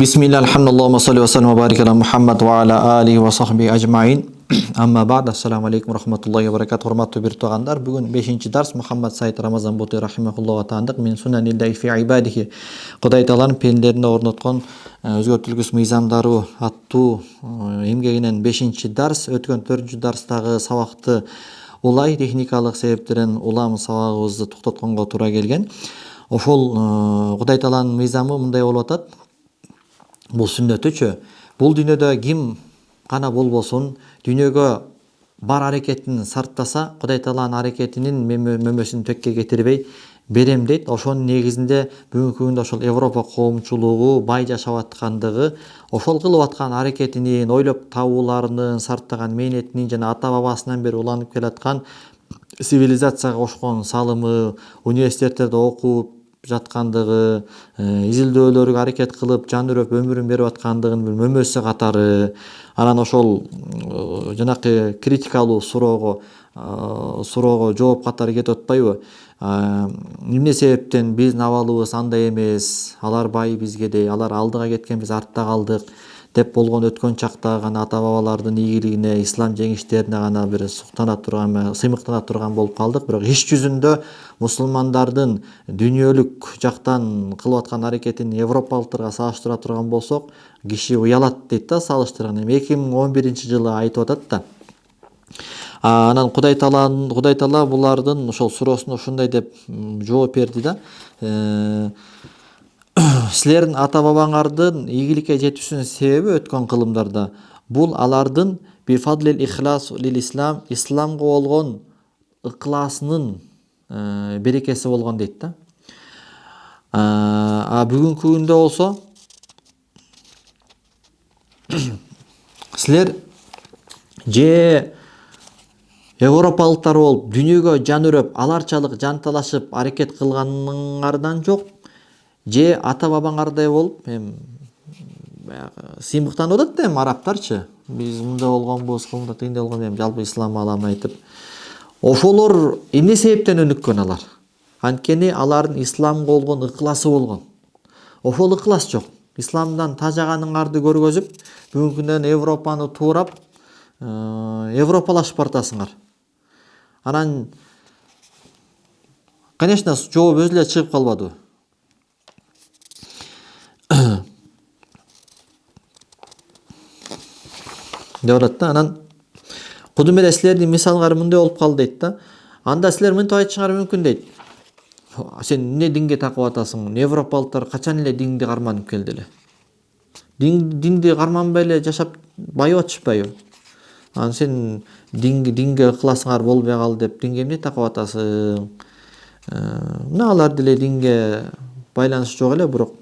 Bismillah, alhamdulillah, salli wa sallam wa barik ala Muhammad wa ala alihi wa sahbihi ajma'in. Amma ba'd, assalamu alaikum rahmatullahi wa barakatuh. Hormatly bir tuğanlar, bugün 5-ci dars Muhammad Said Ramazan Botoy rahimahullahu ta'andıq min sunanillahi fi ibadihi. Құдай Тааланын пенделеріне орнотқан өзгөртүлгүс мыйзамдары аттуу эмгегинен 5-ci dars, өткөн 4-cü darстагы сабакты улай техникалык себептерден улам сабагыбызды токтотконго туура келген. Ошол Құдай Тааланын мыйзамы мындай болуп атат. Бул сүннөтүчү. Бул дүйнөдө ким гана болбосун, дүйнөгө бар аракетин сарттаса, Құдай Тааланын аракетинин мөмөсүн төккө кетирбей берем дейт. Ошонун негизинде бүгүнкү күндө ошол Европа коомчулугу бай жашап аткандыгы, ошол кылып аткан аракетинин, ойлоп табууларынын, сарттаган мээнетинин жана ата бабасынан бери уланып келаткан цивилизацияга кошкон салымы, университеттерде окуп жаткандыгы, изилдөөлөргө аракет кылып, жан үрөп өмүрүн берип аткандыгынын бир мөмөсү катары. Анан ошол жанакы критикалуу суроого жооп катары кетип атпайбы? Эмне себептен биздин абалыбыз андай эмес, алар бай бизгедей, алар алдыга кеткен, биз артта калдык деп болгон өткөн чакта гана ата бабалардын ийгилигине, ислам жеңиштерине гана бир суктана турган, сыймыктана турган болуп калдык. Бирок иш жүзүндө мусулмандардын дүйнөлүк жактан кылып аткан аракетин европалыктарга салыштыра турган болсок, киши уялат дейт да, салыштырган. 2011-жылы айтып атат да. Анан Құдай Таала булардын ошол суроосуна ушундай деп жооп берди да. Силердин ата бабаңардын ийгиликке жетүүсүнүн себеби өткөн кылымдарда бул алардын бифадлил ихлас лил ислам, исламга болгон ыкласынын берекеси болгон дейт да. Бүгүнкү күндө болсо силер же европалыктар болуп дүйнөгө жан үрөп, аларчалык жанталашып аракет кылганыңардан жок, же ата бабаңардай болуп, сыймыктанып атат да арабтарчы. Биз мындай болгонбуз, кылымда тигиндей болгон, жалпы ислам аламын айтып. Ошолор эмне себептен өнүккөн алар? Анткени алардын исламга болгон ыкласы болгон. Ошол ыклас жок. Исламдан тажаганыңарды көргөзүп, бүгүнкү күндөн Европаны туурап, европалашып бартасыңар. Анан, конечно, жооп өзү эле чыгып калбадыбы? деп атат да. Анан кудум эле силердин мисалыңар мындай болуп калды дейт да. Анда силер мынтип айтышыңар мүмкүн дейт. Сен эмне динге такып атасың? Европалыктар качан эле динди карманып келди эле? Динди карманбай эле жашап байып атышпайбы? Анан сен динге ыкласыңар болбой калды деп, динге эмне такып атасың? Мына алар деле динге байланышы жок эле, бирок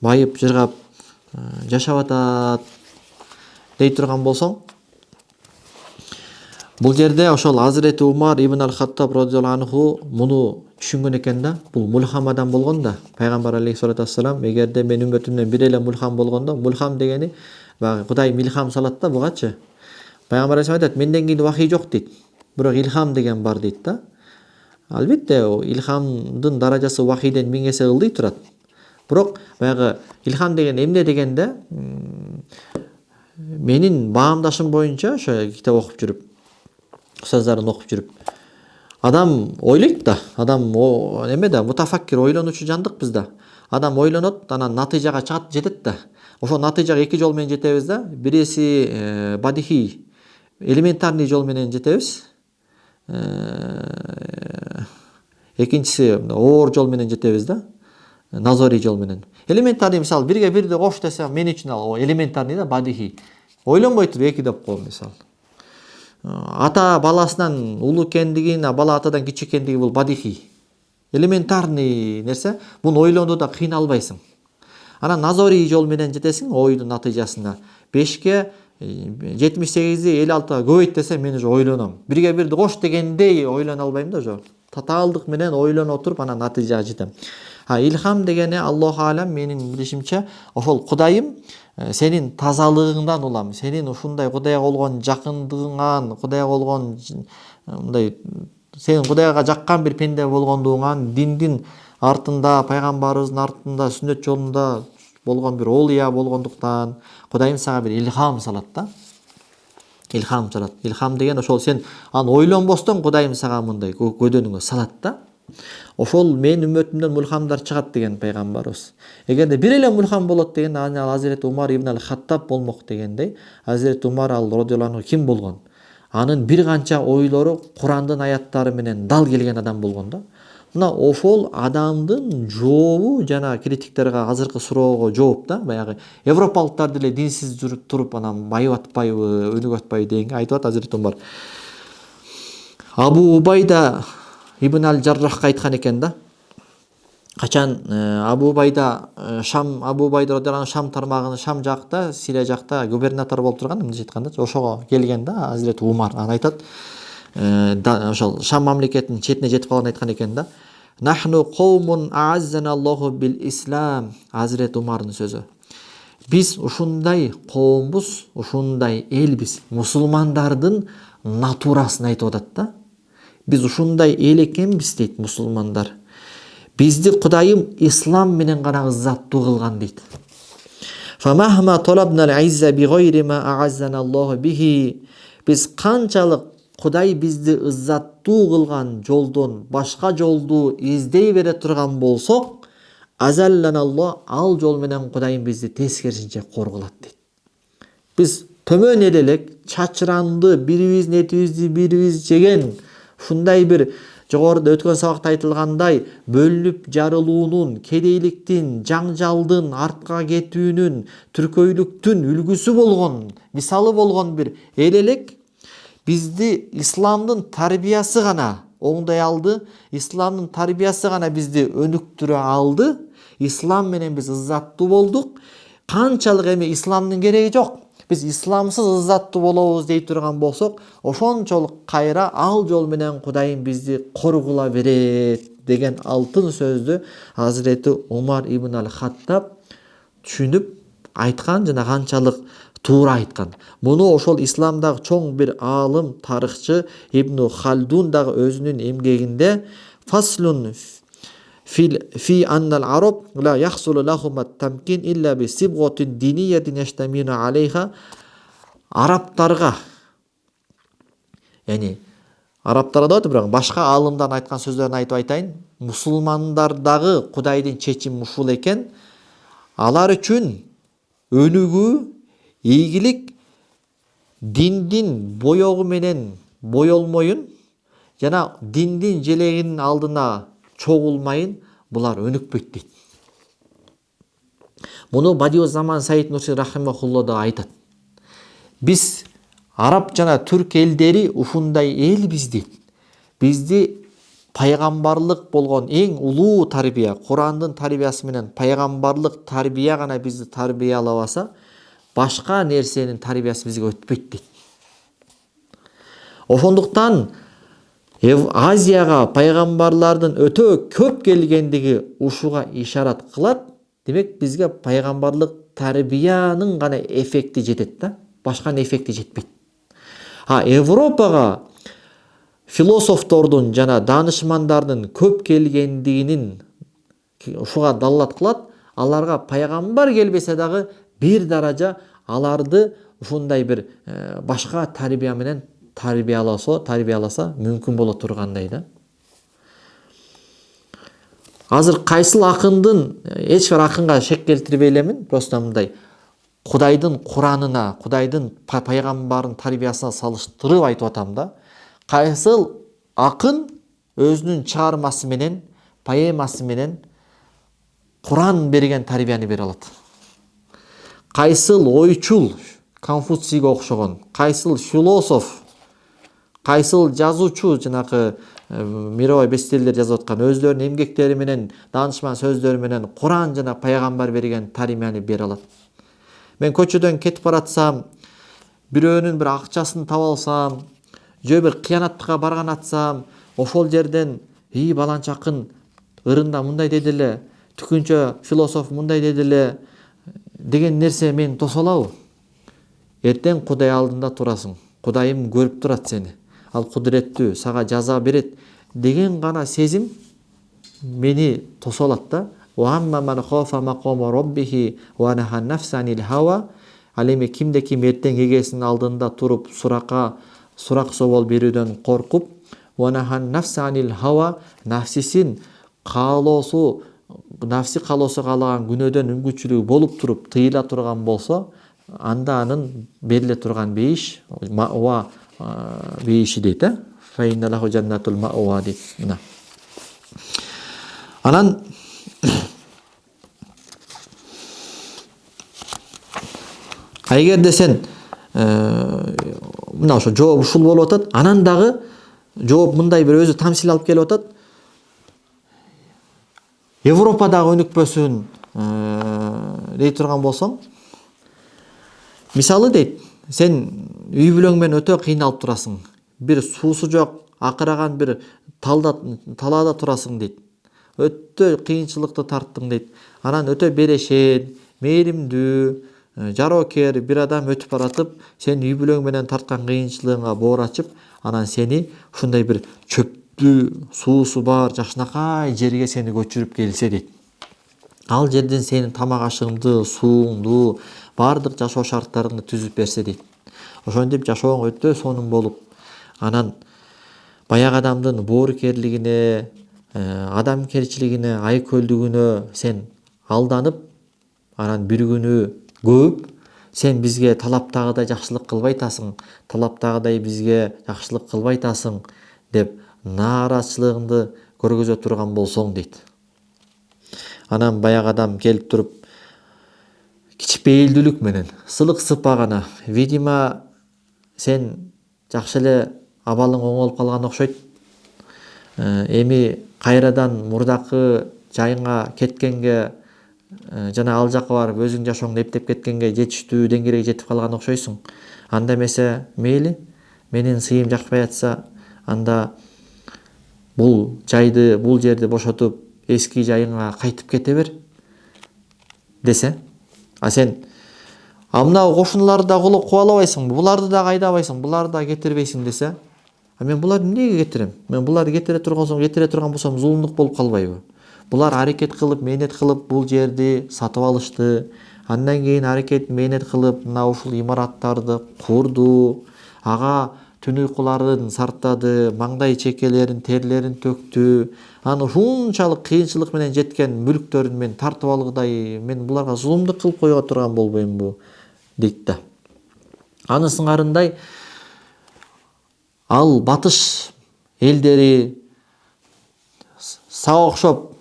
байып, жыргап жашап атат дей турган болсоң, бул жерде ошол Азирети Умар ибн ал-Хаттаб радhiyallahu анху муну түшүнгөн экен да. Бул мулхам адам болгон да. Пайгамбар алейхиссалату вассалам, эгерде мен үммөтүмдөн бир эле мулхам болгондо, мулхам дегени баягы Кудай илхам салат да бугачы. Пайгамбар алейхиссалам айтат, менден кийин вахий жок дейт. Бирок илхам деген бар дейт да. Албетте, илхамдын даражасы вахийден 1000 эсе ылдый турат. Бирок баягы илхам деген эмне дегенде, менин баамдашым боюнча ошо китеп окуп жүрүп, устаздарын окуп жүрүп, адам ойлойт да, адам эме да, мутафаккир, ойлонуучу жандык биз да. Адам ойлонот, анан натыйжага чыгат, жетет да. Ошол натыйжага эки жол менен жетебиз да. Бириси бадихи, элементарный жол менен жетебиз. Экинчиси оор жол менен жетебиз да. Назори жол менен. Элементарный, мисалы, бирге бирди кош десе, мен үчүн ал элементарный да, бадихи. Ойлонбой туруп эки деп кой, мисалы. Ата баласынан улуу экендиги, бала атадан кичүү экендиги бул бадихи. Элементарный нерсе, муну ойлонууда кыйналбайсың. Анан назори жол менен жетесиң ойдун натыйжасына. 5ке 78-ди 56-га көбөйт десе, мен уже ойлоном. Бирге бирди кош дегендей ойлоно албайм да, жок. Татаалдык менен ойлоно отуруп анан натыйжага жетем. Илхам дегени Аллаху алам, менин билишимче, ошол Кудайым сенин тазалыгыңдан улам, сенин ушундай Кудайга болгон жакындыгыңан, Кудайга болгон мындай сен Кудайга жаккан бир пенде болгондугуңан, диндин артында, пайгамбарыбыздын артында, сүннөт жолунда болгон бир олия болгондуктан Кудайым сага бир илхам салат да. Илхам салат. Илхам деген ошол сен аны ойлонбостон Кудайым сага мындай көдөнүңө салат да. Ошол мен үммөтүмдөн мулхамдар чыгат деген пайгамбарыбыз. Эгерде бир эле мулхам болот деген аны Азирет Умар ибн ал-Хаттаб болмок дегендей. Азирет Умар ал радиаллаху анху ким болгон? Анын бир канча ойлору Курандын аяттары менен дал келген адам болгон да. Мына ошол адамдын жообу жана критиктерге азыркы суроого жооп да. Баягы европалыктар деле динсиз жүрүп туруп анан байып атпайбы, өнүгүп атпайбы дегенге айтып атат Азирет Умар. Абу Убайда ибн ал-Жаррахка айткан экен да. Качан Абу Убайда радиаллаху анху Шам тармагынын Шам жакта, Сирия жакта губернатор болуп турган, мындайча айтканда, ошого келген да Азирет Умар. Аны айтат, ошол Шам мамлекетинин четине жетип калган айткан экен да. Нахну қаумун а'аззаналлаху бил ислам. Азирет Умардын сөзү. Биз ушундай коомбуз, ушундай элбиз, мусулмандардын натурасын айтып атат да. Биз ушундай эл экенбиз дейт мусулмандар. Бизди Кудайым ислам менен гана ыззаттуу кылган дейт. Фамахма талабна ал-изза бигайри ма а'аззаналлаху бихи. Биз канчалык Кудай бизди ыззаттуу кылган жолдон башка жолду издей бере турган болсок, азалланаллах, ал жол менен Кудайым бизди тескерисинче коргулат дейт. Биз төмөн элек, чачыранды, бирибиздин этибизди бирибиз жеген, ушундай бир жогоруда өткөн сабакта айтылгандай бөлүнүп жарылуунун, кедейликтин, жаңжалдын, артка кетүүнүн, түркөйлүктүн үлгүсү болгон, мисалы болгон бир эл элек бизди исламдын тарбиясы гана оңдой алды, исламдын тарбиясы гана бизди өнүктүрө алды, ислам менен биз ыззаттуу болдук. Канчалык эми исламдын кереги жок. Биз исламсыз ыззаттуу болобуз дей турган болсок, ошончолук кайра ал жол менен Кудайым бизди коргула берет деген алтын сөздү Азирети Умар ибн ал-Хаттаб түшүнүп айткан жана канчалык туура айткан. Муну ошол исламдагы чоң бир аалым, тарыхчы Ибн Халдун дагы өзүнүн эмгегинде фаслун фи аннал араб ла яхсулу лахум ат-тамкин илля би сибгатин диниятин яштамина алейха. Арабтарга, яни арабтарда да бирок башка аалымдардын айткан сөздөрүн айтып айтайын. Мусулмандардагы Кудайдын чечими ушул экен. Алар үчүн өнүгүү, ийгилик диндин боёгу менен боелмойун жана диндин желегинин алдына чогулмайын, булар өнүкпөйт дейт. Муну Бадиузаман Саид Нурси рахимахулло да айтат. Биз араб жана түрк элдери ушундай элбиз дейт. Бизди пайгамбарлык болгон эң улуу тарбия, Курандын тарбиясы менен пайгамбарлык тарбия гана бизди тарбиялабаса, башка нерсенин тарбиясы бизге өтпөйт дейт. Ошондуктан Азияга пайгамбарлардын өтө көп келгендиги ушуга ишарат кылат. Демек бизге пайгамбарлык тарбиянын гана эффекти жетет да, башканын эффекти жетпейт. Европага философтордун жана данышмандардын көп келгендигинин ушуга далалат кылат. Аларга пайгамбар келбесе дагы бир даража аларды ушундай бир башка тарбия менен тарбияласа мүмкүн боло тургандай да. Азыр кайсыл акындын, эч бир акынга шек келтирбей элемин, просто мындай Кудайдын Куранына, Кудайдын пайгамбардын тарбиясына салыштырып айтып атам да. Кайсыл акын өзүнүн чыгармасы менен, поэмасы менен Куран берген тарбияны бере алат. Кайсыл ойчул, Конфуцийге окшогон, кайсыл философ, кайсыл жазуучу, жанакы мировой бестселлер жазып аткан өздөрүнүн эмгектери менен, данышман сөздөрү менен Куран жана пайгамбар берген тарбияны бере алат. Мен көчөдөн кетип баратсам, бирөөнүн бир акчасын таап алсам, же бир кыянатка барган атсам, ошол жерден баланча акын ырында мындай деди эле, түкүнчө философ мындай деди эле деген нерсе мени тосолабы? Эртең Кудай алдында турасың. Кудайым көрүп турат сени. ал кудуреттүү, сага жаза берет деген гана сезим мени тосо алат да. Wa amma man khafa maqama rabbih wa naha nafsa anil hawa. Ал эми кимде ким эртең эгесинин алдында туруп сурак собол берүүдөн коркуп, wa naha nafsa anil hawa, нафсисин каалоосу, нафси каалоосу каалаган күнөөдөн үмгүчүлүгү болуп туруп тыйыла турган болсо, анда анын бериле турган бейиш маъва бейиши дейт. Fa inna lahu jannatul ma'wa дейт. Мына. Анан эгерде сен мына ошо жооп ушул болуп атат, анан дагы жооп мындай бир өзү тамсил алып келип атат. Европадагы өнүкпөсүн дей турган болсоң, мисалы дейт, сен үй бүлөң менен өтө кыйналып турасың. Бир суусу жок, акыраган бир талаада турасың дейт. Өтө кыйынчылыкты тарттың дейт. Анан өтө берешен, мээримдүү, жароокер бир адам өтүп баратып, сен үй бүлөң менен тарткан кыйынчылыгыңа боор ачып, анан сени ушундай бир чөптүү, суусу бар, жакшынакай жерге сени көчүрүп келсе дейт. Ал жерден сенин тамак ашыңды, сууңду, бардык жашоо шарттарыңды түзүп берсе дейт. Ошентип жашооң өтө сонун болуп, анан баягы адамдын боорукерлигине, адамкерчилигине, айкөлдүгүнө сен алданып, анан бир күнү көп сен бизге талаптагыдай жакшылык кылбай атасың, талаптагыдай бизге жакшылык кылбай атасың деп нааразычылыгыңды көргөзө турган болсоң дейт. Анан баягы адам келип туруп кичпейилдүүлүк менен, сылык сыпагана, видимо сен жакшы эле абалың оңолуп калган окшойт. Эми кайрадан мурдакы жайыңа кеткенге, жана ал жакка барып өзүң жашооңду эптеп кеткенге жетиштүү деңгээлге жетип калган окшойсуң. Анда эмесе мейли, менин сыйым жакпай атса, анда бул жерди бошотуп эски жайыңа кайтып кете бер десе. А сен мына кошуналарды да кубалабайсың, буларды да айдабайсың, буларды да кетирбейсиң десе, мен буларды эмнеге кетирем? Мен буларды кетире турган болсом зулумдук болуп калбайбы? Булар аракет кылып, мээнет кылып бул жерди сатып алышты. Андан кийин аракет, мээнет кылып мына ушул имараттарды курду, ага түн уйкуларын сарптады, маңдай чекелерин, терлерин төктү. Аны ушунчалык кыйынчылык менен жеткен мүлктөрүн мен тартып алгыдай, мен буларга зулумдук кылып койго турган болбоймбу дейт да. Аны сыңарындай ал батыш элдери сага окшоп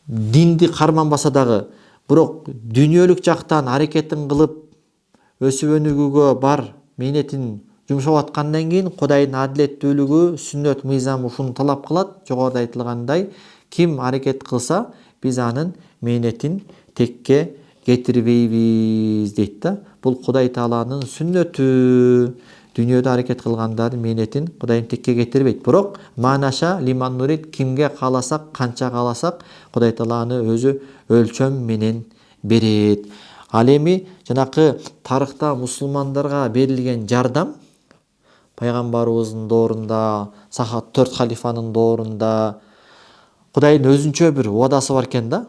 динди карманбаса дагы, бирок дүйнөлүк жактан аракетин кылып өсүп өнүгүүгө бар мээнетин жумшап аткандан кийин Кудайдын адилеттүүлүгү, сүннөт мыйзамы ушуну талап кылат. Жогоруда айтылгандай, ким аракет кылса, биз анын мээнетин текке кетирбейбиз дейт да. Бул Кудай Тааланын сүннөтү. Дүйнөдө аракет кылгандардын мээнетин Кудайым текке кетирбейт. Бирок манаша лиман нурид, кимге кааласак, канча кааласак, Кудай Тааланы өзү өлчөм менен берет. Ал эми жанакы тарыхта мусулмандарга берилген жардам, пайгамбарыбыздын доорунда, 4 халифанын доорунда Кудайдын өзүнчө бир убадасы бар экен да.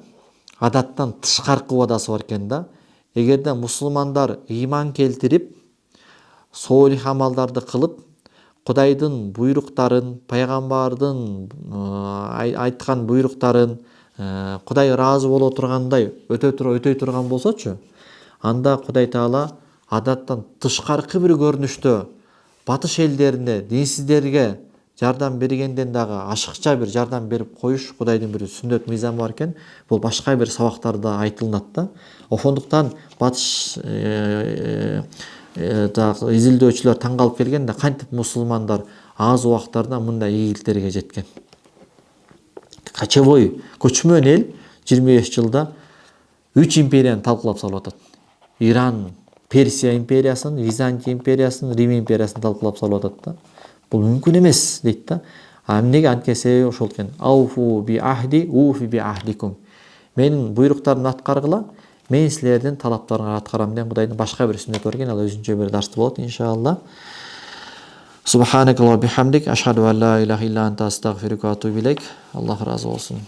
Адаттан тышкаркы убадасы бар экен да. Эгерде мусулмандар ыйман келтирип, солих амалдарды кылып, Кудайдын буйруктарын, пайгамбардын айткан буйруктарын Кудай ыраазы боло тургандай өтөй турган болсочу, анда Кудай Таала адаттан тышкаркы бир көрүнүштө батыш элдерине, динсиздерге жардам бергенден дагы ашыкча бир жардам берип коюш Кудайдын бир сүннөт мыйзамы бар экен. Бул башка бир сабактарда айтылат да. Ошондуктан батыш изилдөөчүлөр таң калып келген да, кантип мусулмандар аз убактарда мындай ийгиликтерге жеткен. Качевой көчмөн эл 25 жылда 3 империяны талкалап салып атат. Иран, Персия империясын, Византия империясын, Рим империясын талкалап салып атат да. Бул мүмкүн эмес дейт да. Эмнеге? Анткени себеби ошол экен. Ауфу би ахди, уфи би ахдикум. Менин буйруктарымды аткаргыла, мен силердин талаптарыңарды аткарам деген Кудайдын башка бир сүннөтү бар экен. Ал өзүнчө бир дарсты болот иншалла. Subhanakallah bihamdik. Ashhadu an la ilaha illa anta astagfiruka wa atubu ilaik. Allah razı olsun.